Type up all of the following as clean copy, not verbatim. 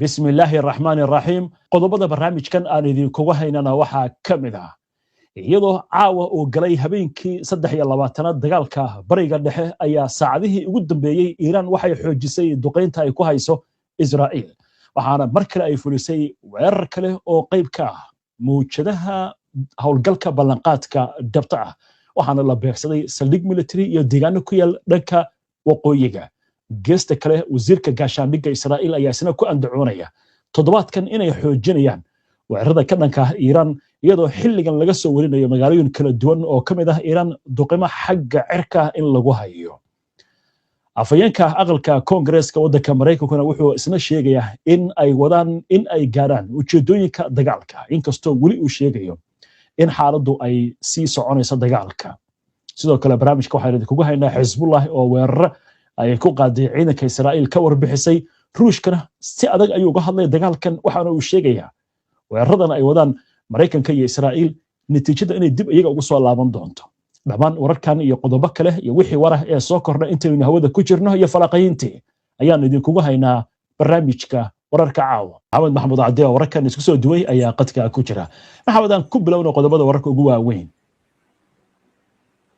بسم الله الرحمن الرحيم qodobada barnaamijkan aan idinkugu haynana waxaa ka mid ah iyadoo caawa uu galay habeenkii 23aad dagaalka bariga dhexe ayaa saacadihii ugu dambeeyay Iiraan waxay xoojisay duqeynta ay ku hayso Israa'iil waxaana mar kale ay fulisay weerar kale oo qayb ka ah muujadaha howlgalka ballanqaadka dhabta ah waxaana la beegsaday saldhig military iyo deegaano ku yaal dhanka waqooyiga geesta kale wasiirka gaashaandhigga Israa'iil ayaa isna ku andacoonaya toddobaadkan inay xoojinayaan weerarada ka dhanka ah Iiraan iyadoo xilligan laga soo warinayo magaalooyin kala duwan oo ka mid ah Iiraan duqeymo xagga cirka in lagu hayo afayeenka aqalka Koongareeska waddanka Mareykankuna wuxuu isna sheegayaa in ay gaaraan ujeedooyinka dagaalka inkastoo weli uu sheegayo in xaaladdu ay sii soconayso dagaalka sidoo kale barnaamijka waxaan idinkugu haynaa Xisbullah oo weerar ay ku qaaday ciidanka Israa'iil ka warbixisay ruushkana si adag ayuu uga hadlay dagaalkan waxaana uu sheegayaa weeraradan ay wadaan Mareykanka iyo Israa'iil natiijada inay dib iyaga ugu soo laaban doonto dhamaan wararkan iyo qodobo kale iyo wixii warah ee soo kordhay intaynu hawada ku jirno iyo falaqayntii ayaan idinkugu haynaa barnaamijka wararka caawa Maxamed Maxamuud Cadde wararkan isku soo duway ayaa qadka ku jira maxamedan ku bilowno qodobada wararka ugu waaweyn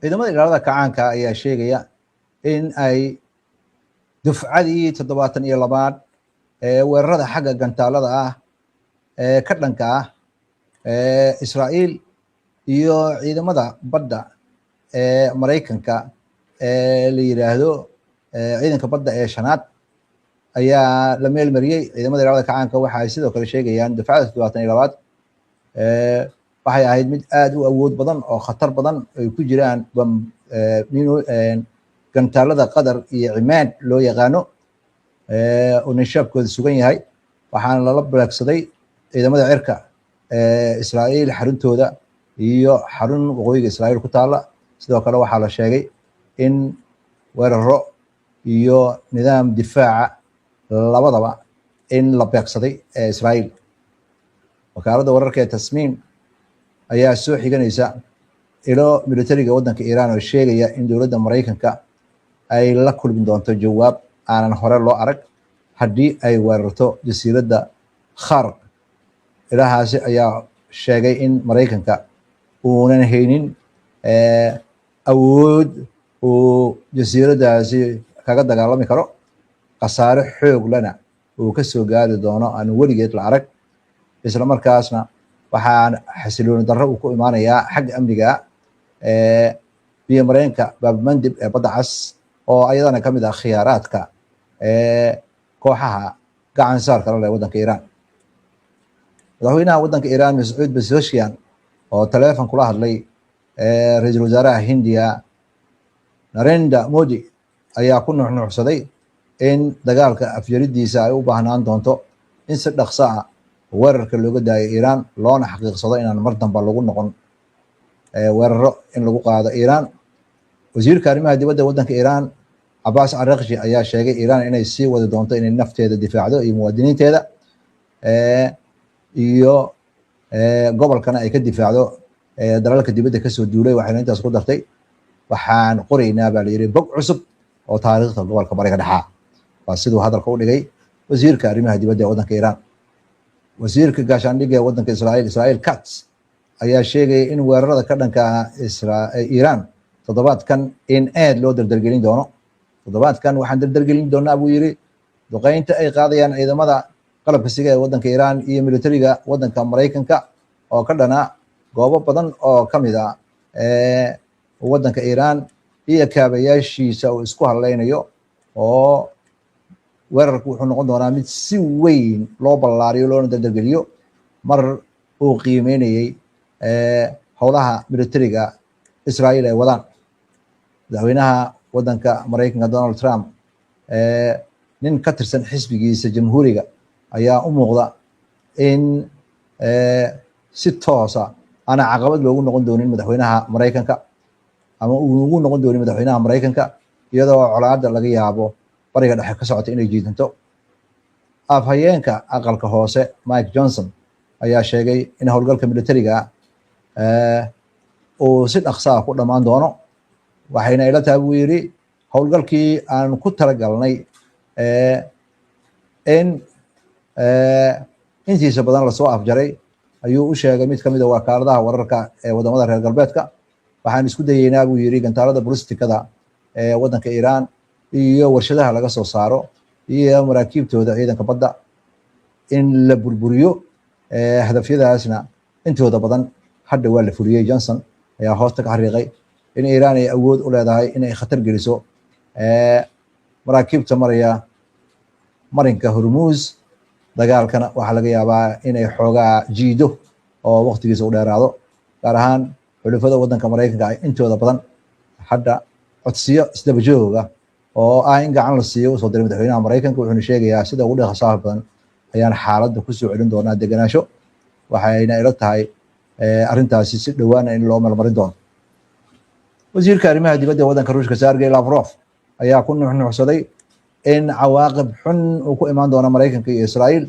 ciidamada ilaalada kacaanka ayaa sheegaya in ay dufcadii 72aad ee weerarada xagga gantaalada ah ee ka dhanka ah Israa'iil iyo ciidamada badda ee Mareykanka ee la yiraahdo ciidanka badda ee shanaad ayaa la meel mariyay ciidamada ilaalada kacaanka waxa ay sidoo kale sheegayaan dufcada 72aad waxay ahayd mid aad u awood badan oo khatar badan ay ku jiraan gantaalada qadar iyo cimaad loo yaqaano oo nishaabkooda sugan yahay waxaana lala beegsaday ciidamada cirka Israa'iil xaruntooda iyo xarun waqooyiga Israa'iil ku taala sidoo kale waxaa la sheegay in weeraro iyo nidaam difaaca labadaba in la beegsaday Israa'iil wakaaladda wararka ee Tasniim ayaa soo xiganaysa ilo militariga waddanka Iiraan oo sheegaya in dowladda Mareykanka ay la kulmin doonto jawaab aanan hore loo arag haddii ay weerarto jasiiradda Kharq ilahaasi ayaa sheegay in Mareykanka uunan haynin awood uu jasiiraddaasi kaga dagaalami karo khasaare xoog lana uu ka soo gaari doono aan weligeed la arag isla markaasna waxaan xasilooni darro uu ku imaanayaa xagga amniga biyo mareenka baabmandib ee badda cas oo ayadana ka mid ah khiyaaraadka kooxaha gacan saarka la leh waddanka Iiraan madaxweynaha waddanka Iiraan Mas'uud Pezeshkian oo telefoon kula hadlay ra'iisul wasaaraha Hindiya Narendra Modi ayaa ku nuuxnuuxsaday in dagaalka afjaridiisa ay u baahnaan doonto in si dhaqso ah weerarka looga daayo Iiraan loona xaqiiqsado inaan mar dambe lagu noqon weeraro in lagu qaado Iiraan wasiirka arrimaha dibadda waddanka Iiraan Abbas Araghchi ayaa sheegay Iiraan inay sii wadi doonto inay nafteeda difaacdo iyo muwaadiniinteeda iyo gobolkana ay ka difaacdo dalalka dibadda ka soo duulay waxayna intaas ku dartay waxaan qoraynaa baa la yiri bog cusub oo taariikhda gobolka bariga dhexe waa sidoo hadalka u dhigay wasiirka arrimaha dibadda ee waddanka Iiraan wasiirka gaashaandhigga waddanka Israa'iil Katz ayaa sheegay in weerarada ka dhanka Iiraan toddobaadkan in aad loo dardargelin doono toddobaadkan waxaan dardargelin doonaa buu yiri duqeynta ay qaadayaan ciidamada qalabka siga ee waddanka Iiraan iyo militariga waddanka Mareykanka oo ka dhana goobo badan oo ka mid ah waddanka Iiraan iyo kaabayaashiisa uu isku haleynayo oo weerarku wuxuu noqon doonaa mid si weyn loo ballaariyo loona dardargeliyo mar uu qiimeynayay howlaha militariga Israa'iil ay wadaan madaxweynaha waddanka Mareykanka Donald Trump nin ka tirsan xisbigiisa jamhuuriga ayaa u muuqda in si toosa ana caqabad loogu noqon doonin madaxweynaha Mareykanka ama uu ugu noqon doonin madaxweynaha Mareykanka iyadoo colaadda laga yaabo bariga dhexe ka socota inay jiidanto afhayeenka aqalka hoose Mike Johnson ayaa sheegay in howlgalka militariga uu si dhaqso ah ku dhamaan doono waxayna ila tahay buu yiri howlgalkii aan ku talagalnay in intiisa badan lasoo afjaray ayuu u sheegay mid ka mid a wakaaladaha wararka ee wadamada reer galbeedka. waxaan isku dayeynaa buu yiri gantaalada ballistikada ee wadanka Iran iyo warshadaha laga soo saaro iyo maraakiibtooda ciidanka badda in la burburiyo. hadafyadaasna intooda badan hadda waa la fuliyay. Johnson ayaa hoosta ka xariiqay in Iran ay awood u leedahay inay khatar geliso maraakiibta maraya marinka Hormuz. dagaalkana waxaa laga yaabaa inay xoogaa jiido oo waqtigiisa u dheeraado, gaar ahaan xulafada wadanka Mareykanka ay intooda badan hadda codsiyo isdaba jooga oo ah in gacan la siiyo usoo diray madaxweynaha Mareykanka. wuxuuna sheegayaa sida ugu dhaqsaha badan ayaan xaaladda kusoo celin doonaa degenaansho. waxayna ila tahay arrintaasi si dhowaana in loo malmarin doono. wasiirka arrimaha dibadda ee wadanka Ruushka Sergey Lavrov ayaa ku nuuxnuuxsaday in cawaaqib xun uu ku imaan doono Mareykanka iyo Israa'iil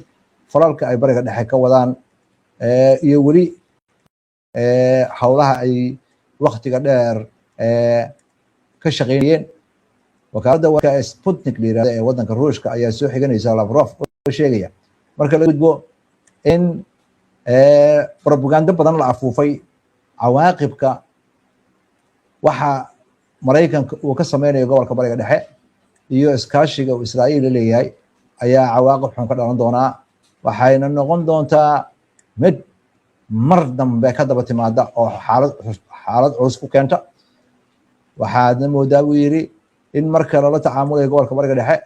falalka ay bariga dhexe ka wadaan iyo weli howlaha ay waqtiga dheer ka shaqeynayeen. wakaaladda warka Sputnik la yiraahdo ee wadanka Ruushka ayaa soo xiganaysa Lavrov oo sheegaya marka la gudbo in propaganda badan la afuufay cawaaqibka waxa Mareykanka uu ka sameynayo gobolka bariga dhexe iyo iskaashiga uu Israa'iil leeyahay ayaa cawaaqib xun ka dhalan doonaa. waxayna noqon doontaa mid mar dambe ka daba timaada oo xaalad culus ku keenta. waxaadna moodaa buu yiri in marka lala tacaamulayo gobolka bariga dhexe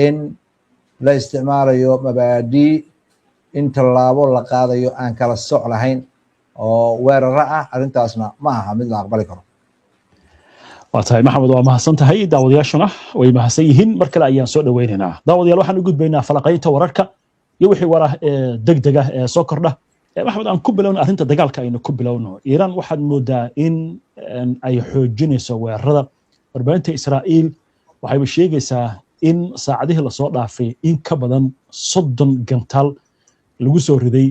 in la isticmaalayo mabaadii in tallaabo la qaadayo aan kala soc lahayn oo weeraro ah. arrintaasna ma aha mid la aqbali karo. waa tahay maxamed, waa mahadsan tahay. daawadayaashuna way mahadsan yihiin. mar kale ayaan soo dhaweynaynaa. daawadayaal waxaan u gudbaynaa falaqaynta wararka iyo wixii warah ee degdega ee soo kordha. maxamed, aan ku bilowno arrinta dagaalka aynu ku bilowno. Iiraan waxaad moodaa in ay xoojinayso weerarada. warbaahinta Israa'iil waxayba sheegaysaa in saacadihii lasoo dhaafay in ka badan 30 gantaal lagu soo riday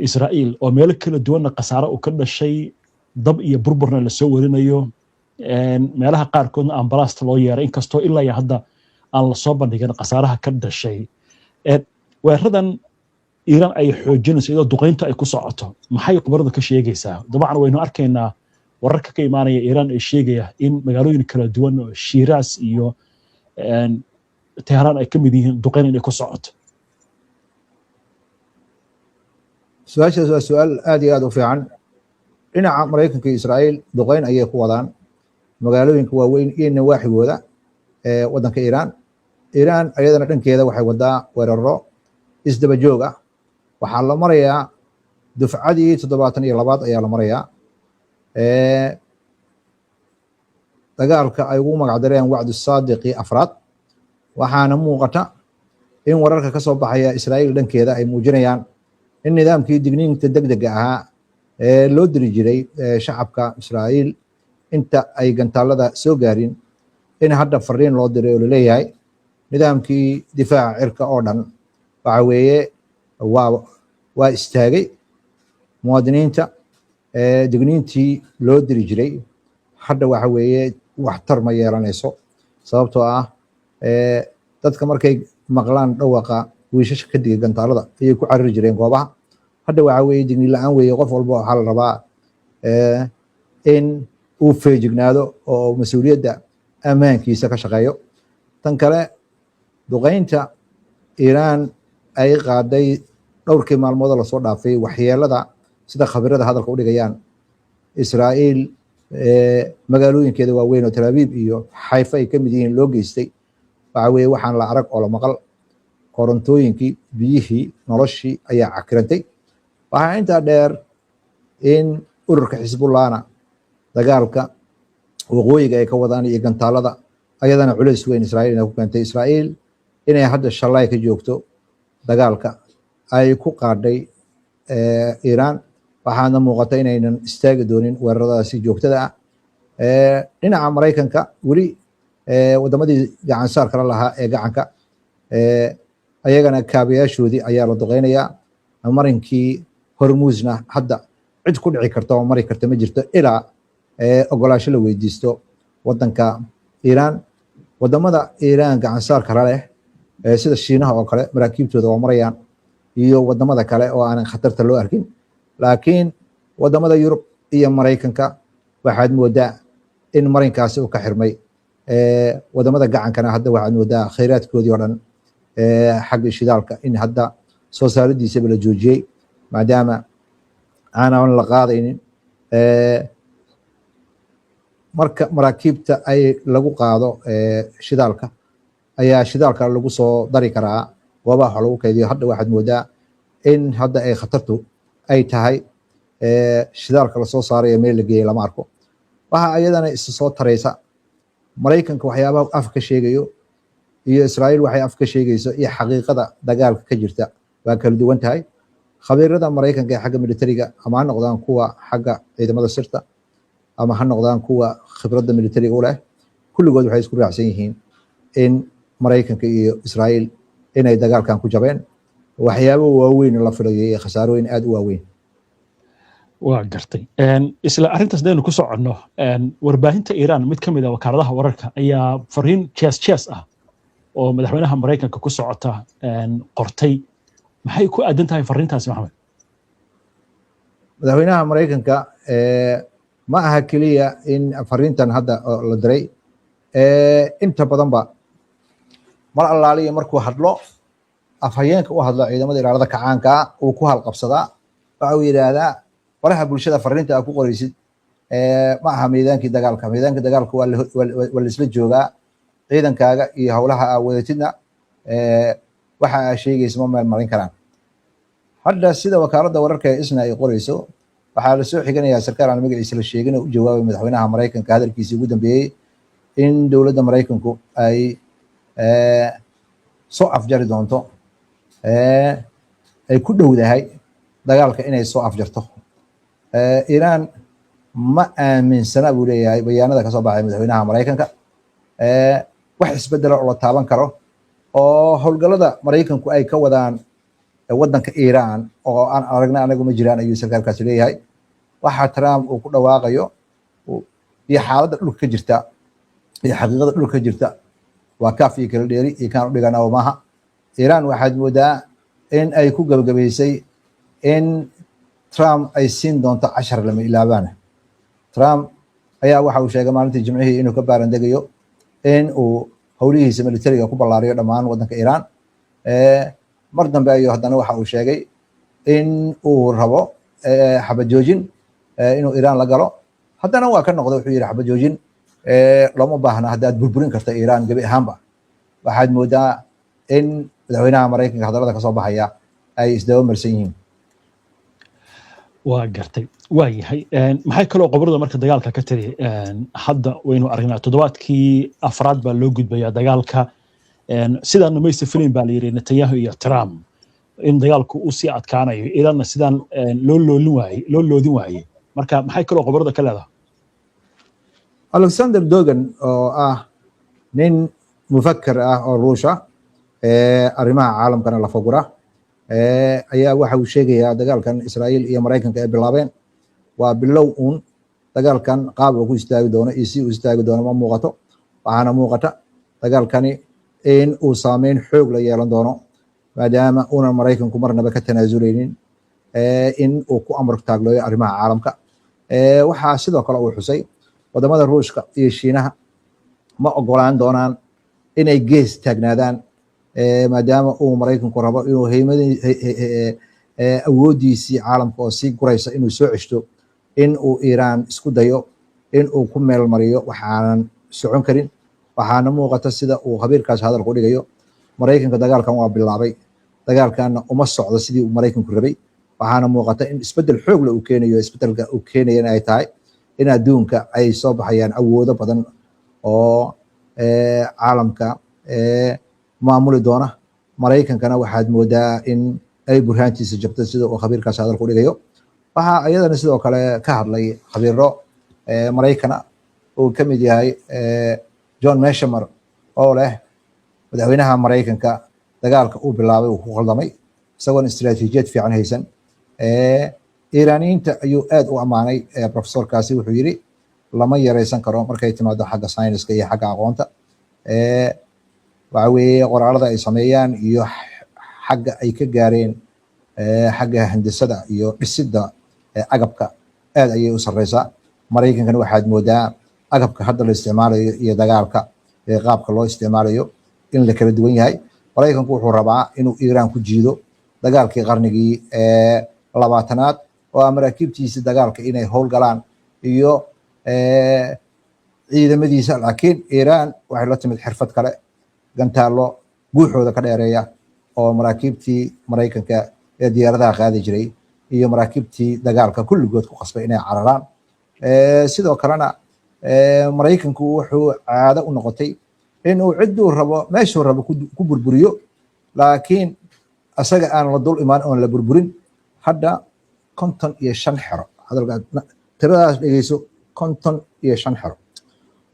Israa'iil oo meelo kala duwanna khasaare u ka dhashay, dab iyo burburna la soo warinayo. meelaha qaarkoodna ambalaasta loo yeeray, inkastoo ilaa hadda aan la soo bandhigin khasaaraha ka dhashay. weeraradan Iiraan ay xoojinayso iyadoo duqeynta ay ku socoto, maxay khubaradu ka sheegaysaa? dabcan waynu arkaynaa wararka ka imaanaya Iiraan ee sheegaya in magaalooyin kala duwan oo Shiiraas iyo Teheraan ay ka mid yihiin duqeyn inay ku socoto. su-aashaas waa su-aal aad iyo aad u fiican. dhinaca Mareykanka iyo Israa'iil duqeyn ayay ku wadaan magaalooyinka waaweyn iyo nawaaxigooda ee wadanka Iiraan. Iiraan ayadana dhankeeda waxay wadaa weeraro isdaba joog ah. waxaa la marayaa dufcadii 72 ayaa la marayaa. dagaalka ay ugu magacdareen wacdu saadiqi afraad. waxaana muuqata in wararka ka soo baxaya Israa'iil dhankeeda ay muujinayaan in nidaamkii digniinta degdega ahaa ee loo diri jiray shacabka Israa'iil inta ay gantaalada soo gaarin in hadda fariin loo diray oo leeyahay nidaamkii difaaca cirka oo dhan waxa weeye waa istaagay. muwaadiniinta digniintii loo diri jiray hadda waxa weeye waxtar ma yeelanayso, sababtoo ah dadka markay maqlaan dhawaqa wiishashka ka digay gantaalada ayay ku cariri jireen goobaha. hadda waxa weeye digniin la-aan weeye. qof walba waxaa la rabaa in uu feejignaado oo mas-uuliyadda ammaankiisa ka shaqeeyo. tan kale, duqeynta Iiraan ay qaaday dhowrkii maalmood lasoo dhaafay, waxyeelada sida khabirada hadalka u dhigayaan Israa'iil magaalooyinkeeda waaweyn oo Tel Aviv iyo Xayfa ay ka mid yihiin loo geystay. waxa weeye waxaan la arag oo la maqal. korontooyinkii, biyihii, noloshii ayaa cakirantay. waxaa intaa dheer in ururka Xisbullahna dagaalka waqooyiga ay ka wadaan iyo gantaalada ayadana culays weyn Israa'iil inay ku keentay. Israa'iil inay hadda shalay ka joogto dagaalka ay ku qaadhay Iiraan, waxaana muuqata inaynan istaagi doonin weeraradaasi joogtada ah. dhinaca Mareykanka weli wadamadii gacan saar kala lahaa ee gacanka ayagana kaabayaashoodii ayaa la duqeynayaa. marinkii Hormuzna hadda cid ku dhici karta oo mari karta ma jirto ilaa ogolaasho la weydiisto wadanka Iiraan. wadamada Iiraan gacan saar kala leh sida Shiinaha oo kale maraakiibtooda waa marayaan iyo wadamada kale oo aanan khatarta loo arkin. laakiin wadamada Yurub iyo Mareykanka waxaad moodaa in marinkaasi uu ka xirmay. wadamada gacankana hadda waxaad moodaa khayraadkoodii oo dhan xagga shidaalka in hadda soo saaridiisaba la joojiyey maadaama aanan la qaadaynin. marka maraakiibta ay lagu qaado shidaalka ayaa shidaalka lagu soo dari karaa goobaha wax lagu kaydiyo. hadda waxaad moodaa in hadda ay khatartu ay tahay shidaalka lasoo saarayo meel la geeyey lama arko. waxa ayadana isu soo taraysa Mareykanka waxyaabaha af ka sheegayo iyo Israa'iil waxay af ka sheegayso iyo xaqiiqada dagaalka ka jirta waa kala duwan tahay. khabiirada Mareykanka ee xagga militariga ama ha noqdaan kuwa xagga ciidamada sirta ama ha noqdaan kuwa khibradda militariga u leh, kulligood waxay isku raacsan yihiin in Mareykanka iyo Israa'iil inay dagaalkan ku jabeen. waxyaabo waaweyn la filayay iyo khasaarooyin aad u waaweyn. waa gartay. isla arrintaas daynu ku soconno, warbaahinta Iiraan mid ka mid ah wakaaladaha wararka ayaa fariin jees ah oo madaxweynaha Mareykanka ku socota qortay. maxay ku aadan tahay fariintaasi Maxamed? madaxweynaha Mareykanka ma aha keliya in fariintan hadda la diray, inta badanba mar allaaliya markuu hadlo afhayeenka u hadlo ciidamada ilaalada kacaanka uu ku halqabsadaa. waxa uu yidhaahdaa faraha bulshada fariinta aad ku qoraysid ma aha meydaankii dagaalka. meydaankii dagaalka waa la isla joogaa. ciidankaaga iyo howlaha aa wadatidna waxa aa sheegaysa ma meel marin karaan. hadda sida wakaaladda wararka ee ISNA ay qorayso, waxaa lasoo xiganayaa sarkaal aan magaciisa la sheegin oo u jawaabay madaxweynaha Mareykanka hadalkiisii ugu dambeeyey in dowladda Mareykanku ay soo afjari doonto, ay ku dhowdahay dagaalka inay soo afjarto. Iiraan ma aaminsana buu leeyahay bayaanada ka soo baxay madaxweynaha Mareykanka wax isbedelo oo la taaban karo oo howlgallada Mareykanku ay ka wadaan waddanka Iiraan oo aan aragna anagu ma jiraan ayuu sarkaalkaasi leeyahay. waxa Trump uu ku dhawaaqayo iyo xaaladda dhulka ka jirta iyo xaqiiqada dhulka ka jirta waa kaaf iyo kala dheeri iyo kaan u dhiganayo maaha. Iiraan waxaad moodaa in ay ku gabagabaysay in Trump ay siin doonto 10 lama ilaabaan. Trump ayaa waxa uu sheegay maalintii Jimcihii inuu ka baarandegayo in uu howlihiisa militariga ku ballaariyo dhammaan waddanka Iiraan. mar dambe ayuu haddana waxa uu sheegay in uu rabo xabad joojin inuu Iiraan la galo. haddana waa ka noqday, wuxuu yidhi xabad joojin looma baahna haddaad burburin karta Iiraan gebi ahaanba. waxaad moodaa in madaxweynaha Mareykanka hadallada ka soo baxaya ay isdaba marsan yihiin. waa gartay. waa yahay. maxay kaloo qobrada marka dagaalka ka tiri? hadda waynu aragnaa toddobaadkii afraad baa loo gudbayaa dagaalka. sidaan maysa filim baa la yidhi Netanyahu iyo Trump in dagaalku uu sii adkaanayo, Iiraanna sidaan loo loodin waayey. marka maxay kaloo qobrada ka leedahay? Alexander Dogan oo ah nin mufakkir ah oo Ruusha arrimaha caalamkana la fogura ayaa waxa uu sheegayaa dagaalkan Israa'iil iyo Mareykanka ay bilaabeen waa bilow uun. dagaalkan qaab uu ku istaagi doono iyo si uu istaagi doono ma muuqato. waxaana muuqata dagaalkani in uu saameyn xoog la yeelan doono maadaama uunan Mareykanku marnaba ka tanaasuleynin in uu ku amar taaglooyo arrimaha caalamka. waxaa sidoo kale uu xusay wadamada Ruushka iyo Shiinaha ma ogolaan doonaan inay gees taagnaadaan maadaama uu Mareykanku rabo inuu awoodiisii caalamka oo sii guraysa inuu soo ceshto, in uu Iiraan isku dayo in uu ku meel mariyo waxaanan socon karin. waxaana muuqata sida uu khabiirkaas hadalku dhigayo, Mareykanka dagaalkan waa bilaabay, dagaalkanna uma socdo sidii uu Mareykanku rabay. waxaana muuqata in isbedel xoog leh uu keenayo. isbedelka uu keenayana ay tahay in adduunka ay soo baxayaan awoodo badan oo caalamka maamuli doona. Mareykankana waxaad moodaa in ay burhaantiisa jabto sida uu khabiirkaas hadalku dhigayo. waxaa iyadana sidoo kale ka hadlay khabiiro Mareykana uu ka mid yahay John Mearsheimer oo leh madaxweynaha Mareykanka dagaalka uu bilaabay uu ku khaldamay isagoon istiraatiijiyad fiican haysan. Iiraaniyiinta ayuu aad u ammaanay. Professorkaasi wuxuu yidhi lama yaraysan karo markay timaado xagga sayniska iyo xagga aqoonta. waxa weeye qoraalada ay sameeyaan iyo xagga ay ka gaareen xagga handisada iyo dhisidda agabka aad ayay u sareysaa. Maraykankana waxaad moodaa agabka hadda la isticmaalayo iyo dagaalka qaabka loo isticmaalayo in la kala duwan yahay. Maraykanku wuxuu rabaa inuu Iiraan ku jiido dagaalkii qarnigii 20aad oo maraakiibtiisa dagaalka inay howlgalaan iyo ciidamadiisa, laakiin Iiraan waxay la timid xirfad kale, gantaalo guuxooda ka dheereeya oo maraakiibtii Maraykanka ee diyaaradaha qaadi jiray iyo maraakiibtii dagaalka kulligood ku qasbay inay cararaan. sidoo kalena Maraykanku wuxuu caado u noqotay inuu ciduu rabo meeshuu rabo ku burburiyo, laakiin asaga aan la dul imaan oon la burburin. hadda 55 xero tiradaas dhegeyso, 55 xero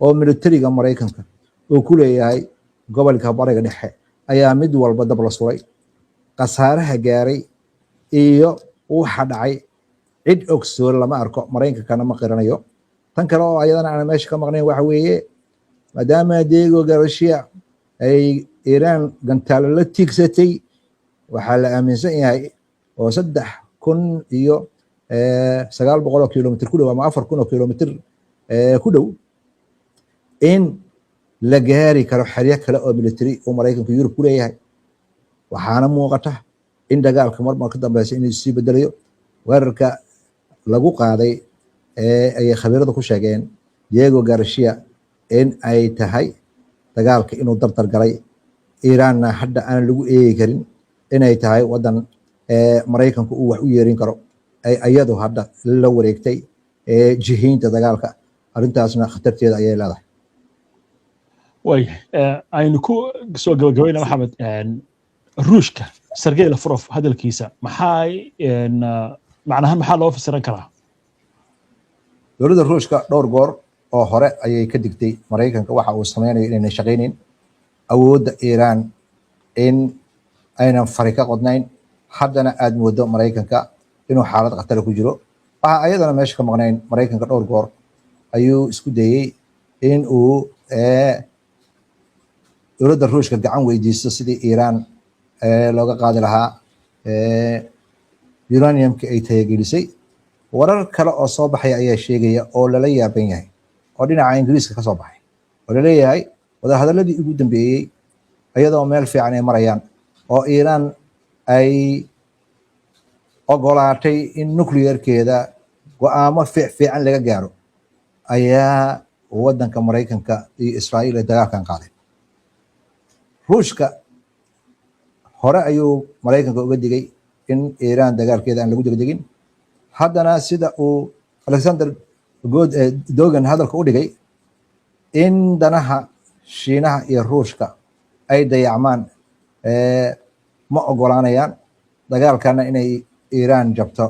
oo militariga Maraykanka oo ku leeyahay gobolka bariga dhexe ayaa mid walba dab la suray. Khasaaraha gaaray iyo waxa dhacay cid ogsoon lama arko, Maraykankana ma qiranayo. tan kale oo ayadana aan meesha ka maqnayn waxa weeye maadaama Diego Garcia ay Iiraan gantaalo la tiigsatay, waxaa la aaminsan yahay oo 3,900 kilomitir ku dhow ama 4,000 kilomitir ku dhow in la gaari karo xeryo kale oo military oo Maraykanka Yurub ku leeyahay. waxaana muuqata in dagaalka marmar ka dambeysay inuu sii bedelayo. weerarka lagu qaaday ay khabiiradu ku sheegeen Diego Garcia in ay tahay dagaalka inuu dardar galay, Iiraanna hadda aan lagu eegi karin inay tahay wadan Maraykanku uu wax u yeerin karo, ay ayadu hadda la wareegtay jihaynta dagaalka. arrintaasna khatarteeda ayay leedahay. way aynu ku soo gabagabayna Maxamed, ruushka Sergey Lavrov hadalkiisa maxaa loo fasiran karaa? dowladda Ruushka dhowr goor oo hore ayay ka digtay Maraykanka waxa uu sameynayo inay shaqeyneen awoodda Iiraan in aynan fari ka qodnayn. haddana aad moodo Maraykanka inuu xaalad khatar ku jiro. waxa ayadana meesha ka maqnayn Maraykanka dhowr goor ayuu isku dayay in uu dowladda Ruushka gacan weydiisto sidii Iiraan looga qaadi lahaa uraniumka ay tayagelisay. warar kale oo soo baxaya ayaa sheegaya oo lala yaaban yahay oo dhinaca Ingiriiska ka soo baxay oo la leeyahay wadahadaladii ugu dambeeyay iyadoo meel fiican ay marayaan oo Iiraan ay ogolaatay in nuclearkeeda go'aamo fiican laga gaaro, ayaa wadanka Maraykanka iyo Israa'iil ay dagaalkan qaaday. Ruushka hore ayuu Maraykanka uga digay in Iiraan dagaalkeeda aan lagu degdegin. haddana sida uu Alexander Dogan hadalka u dhigay in danaha Shiinaha iyo Ruushka ay dayacmaan ma ogolaanayaan dagaalkana inay Iiraan jabto,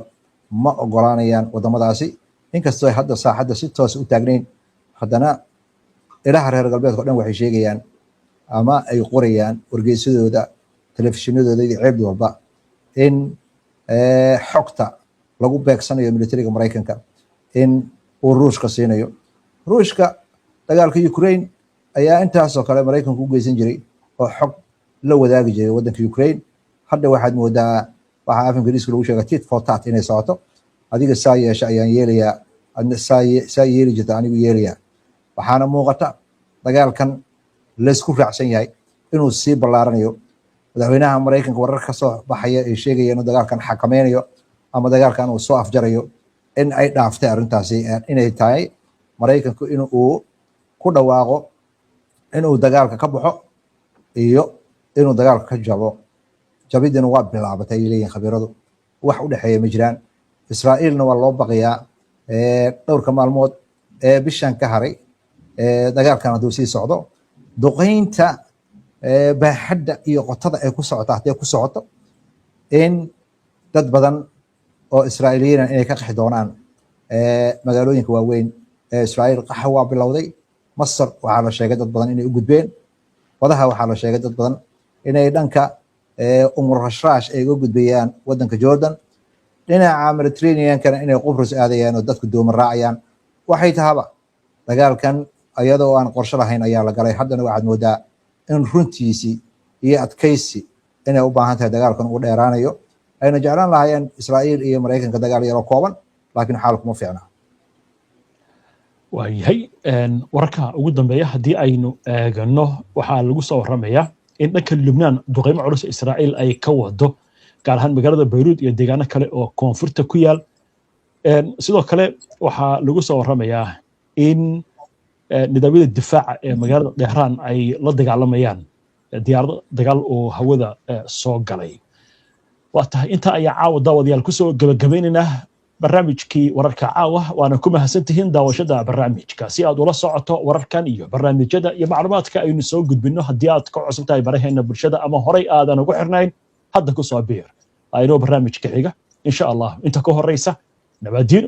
ma ogolaanayaan wadamadaasi. inkastoo ay hadda saaxadda si toos u taagnayn, haddana ilaha reer galbeedka o dhan waxay sheegayaan ama ay qorayaan wargeysadooda, telefishinadooda iyo ceeb walba in xogta lagu beegsanayo militariga Maraykanka in uu Ruushka siinayo. Ruushka dagaalka Ukraine ayaa intaasoo kale Maraykanku u geysan jiray oo xog la wadaagi jiray wadanka Ukraine. hadda waxaad moodaa waxa af Ingiriiska lagu sheegay tit for tat inay socoto. adiga saa yeesha ayaan yeelayaa, adna saa yeeli jirta anigu yeelayaa. waxaana muuqata dagaalkan laysku raacsan yahay inuu sii ballaaranayo. madaxweynaha Maraykanka warar ka soo baxaya ay sheegayaan inuu dagaalkan xakameynayo ama dagaalkan uu soo afjarayo, in ay dhaaftay arrintaasi inay tahay Maraykanku in uu ku dhawaaqo inuu dagaalka ka baxo iyo inuu dagaalka ka jabo. jabidina waa bilaabatay ay leeyihiin khabiiradu, wax u dhexeeya ma jiraan. Israa'iilna waa loo baqayaa dhowrka maalmood bishan ka haray dagaalkan hadduu sii socdo, duqeynta baaxadda iyo qotada ay ku socota haddii ku socoto, in dad badan oo Israa'iiliyiin inay ka qaxi doonaan magaalooyinka waaweyn ee Israa'iil. qaxa waa bilowday. Masar waxaa la sheegay dad badan inay u gudbeen. wadaha waxaa la sheegay dad badan inay dhanka Rashrash ay uga gudbayaan wadanka Jordan. dhinaca Mediterranean-kana inay Qubrus aadayaan oo dadku dooman raacayaan. waxay tahaba dagaalkan ayadoo aan qorshe lahayn ayaa la galay. haddana waxaad moodaa in runtiisii iyo adkaysi inay u baahan tahay dagaalkan uu dheeraanayo ayna jeclaan lahaayeen Israa'iil iyo Mareykanka dagaal yaro kooban laakiin xaalku ma fiicna waayahay wararka ugu dambeeya haddii aynu eegano waxaa lagu soo waramayaa in dhanka Lubnaan duqeymo culus Israa'iil ay ka wado gaar ahaan magaalada Beirut iyo deegaano kale oo koonfurta ku yaal sidoo kale waxaa lagu soo waramayaa in nidaamyada difaaca ee magaalada Tehran ay la dagaalamayaan diyaarado dagaal oo hawada soo galay waa tahay inta ayaa caawa daawadayaal ku soo gabagabeynayna barnaamijkii wararka caawa waana ku mahadsantihiin daawashada barnaamijka si aad ula socoto wararkan iyo barnaamijyada iyo macluumaadka aynu soo gudbino haddii aad ka cusub tahay baraheena bulshada ama horay aadan ugu xirnayn hadda ku soo biir aynu barnaamijka xiga insha Allah inta ka horeysa nabadiin